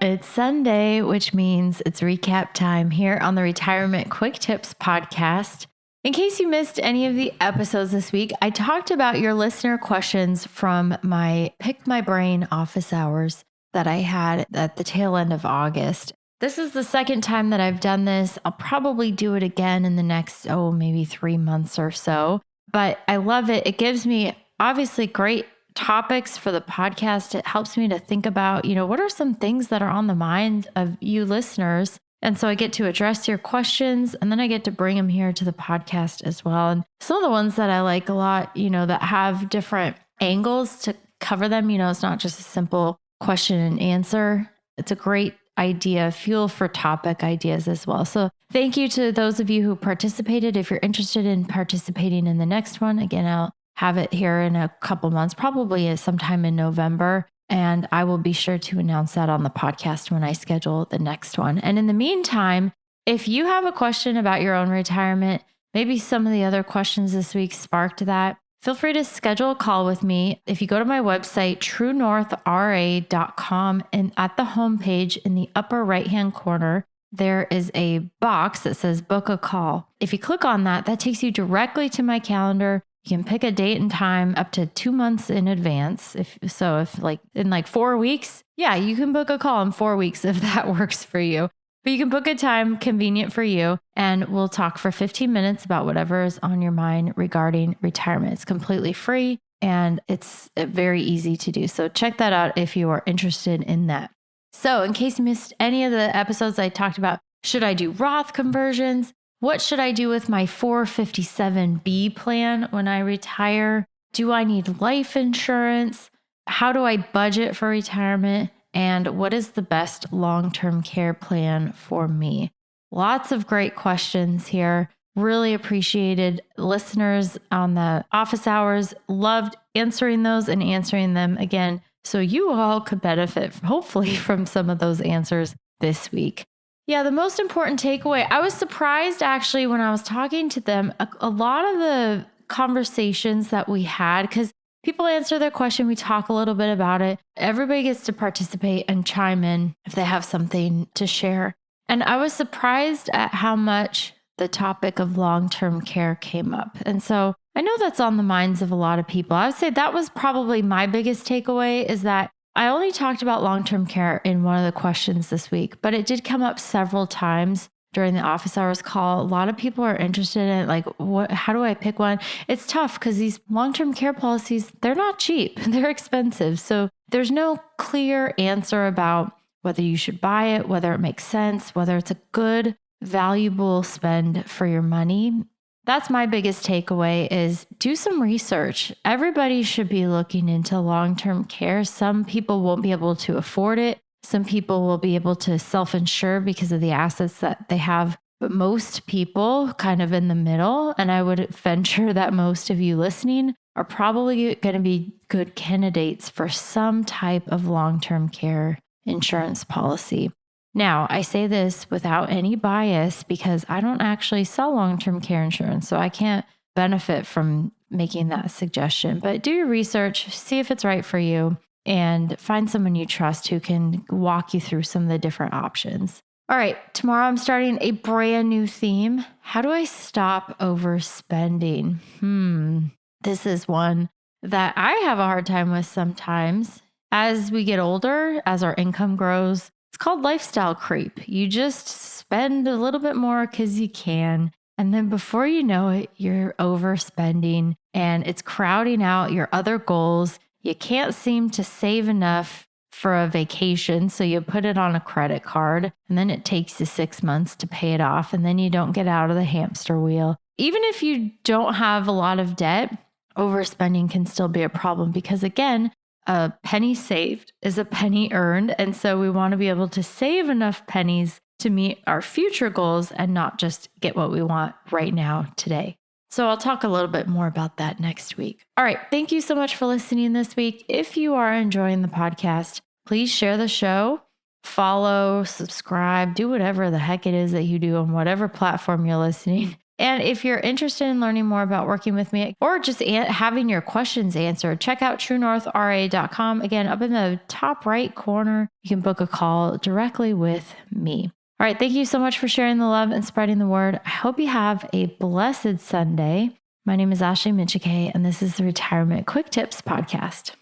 It's Sunday, which means it's recap time here on the Retirement Quick Tips podcast. In case you missed any of the episodes this week, I talked about your listener questions from my Pick My Brain office hours that I had at the tail end of August. This is the second time that I've done this. I'll probably do it again in the next, maybe 3 months or so. But I love it. It gives me obviously great topics for the podcast. It helps me to think about, what are some things that are on the mind of you listeners. And so I get to address your questions and then I get to bring them here to the podcast as well. And some of the ones that I like a lot, that have different angles to cover them, it's not just a simple question and answer. It's a great idea, fuel for topic ideas as well. So thank you to those of you who participated. If you're interested in participating in the next one, again, I'll have it here in a couple months, probably sometime in November. And I will be sure to announce that on the podcast when I schedule the next one. And in the meantime, if you have a question about your own retirement, maybe some of the other questions this week sparked that, feel free to schedule a call with me. If you go to my website, truenorthra.com, and at the homepage in the upper right-hand corner, there is a box that says book a call. If you click on that, that takes you directly to my calendar. You can pick a date and time up to 2 months in advance. If in 4 weeks, you can book a call in 4 weeks if that works for you. But you can book a time convenient for you and we'll talk for 15 minutes about whatever is on your mind regarding retirement. It's completely free and it's very easy to do. So check that out if you are interested in that. So in case you missed any of the episodes I talked about, should I do Roth conversions? What should I do with my 457B plan when I retire? Do I need life insurance? How do I budget for retirement? And what is the best long-term care plan for me? Lots of great questions here. Really appreciated listeners on the office hours. Loved answering those and answering them again. So you all could benefit, hopefully, from some of those answers this week. Yeah, the most important takeaway, I was surprised actually when I was talking to them, a lot of the conversations that we had, because people answer their question, we talk a little bit about it. Everybody gets to participate and chime in if they have something to share. And I was surprised at how much the topic of long-term care came up. And so I know that's on the minds of a lot of people. I would say that was probably my biggest takeaway, is that I only talked about long-term care in one of the questions this week, but it did come up several times during the office hours call. A lot of people are interested in how do I pick one? It's tough because these long-term care policies, they're not cheap. They're expensive. So there's no clear answer about whether you should buy it, whether it makes sense, whether it's a good, valuable spend for your money. That's my biggest takeaway, is do some research. Everybody should be looking into long-term care. Some people won't be able to afford it. Some people will be able to self-insure because of the assets that they have. But most people kind of in the middle, and I would venture that most of you listening are probably going to be good candidates for some type of long-term care insurance policy. Now, I say this without any bias because I don't actually sell long-term care insurance, so I can't benefit from making that suggestion. But do your research, see if it's right for you, and find someone you trust who can walk you through some of the different options. All right, tomorrow I'm starting a brand new theme. How do I stop overspending? This is one that I have a hard time with sometimes. As we get older, as our income grows, it's called lifestyle creep. You just spend a little bit more because you can. And then before you know it, you're overspending and it's crowding out your other goals. You can't seem to save enough for a vacation. So you put it on a credit card and then it takes you 6 months to pay it off. And then you don't get out of the hamster wheel. Even if you don't have a lot of debt, overspending can still be a problem because, again, a penny saved is a penny earned. And so we want to be able to save enough pennies to meet our future goals and not just get what we want right now, today. So I'll talk a little bit more about that next week. All right. Thank you so much for listening this week. If you are enjoying the podcast, please share the show, follow, subscribe, do whatever the heck it is that you do on whatever platform you're listening. And if you're interested in learning more about working with me or just having your questions answered, check out truenorthra.com. Again, up in the top right corner, you can book a call directly with me. All right. Thank you so much for sharing the love and spreading the word. I hope you have a blessed Sunday. My name is Ashley Minchike, and this is the Retirement Quick Tips Podcast.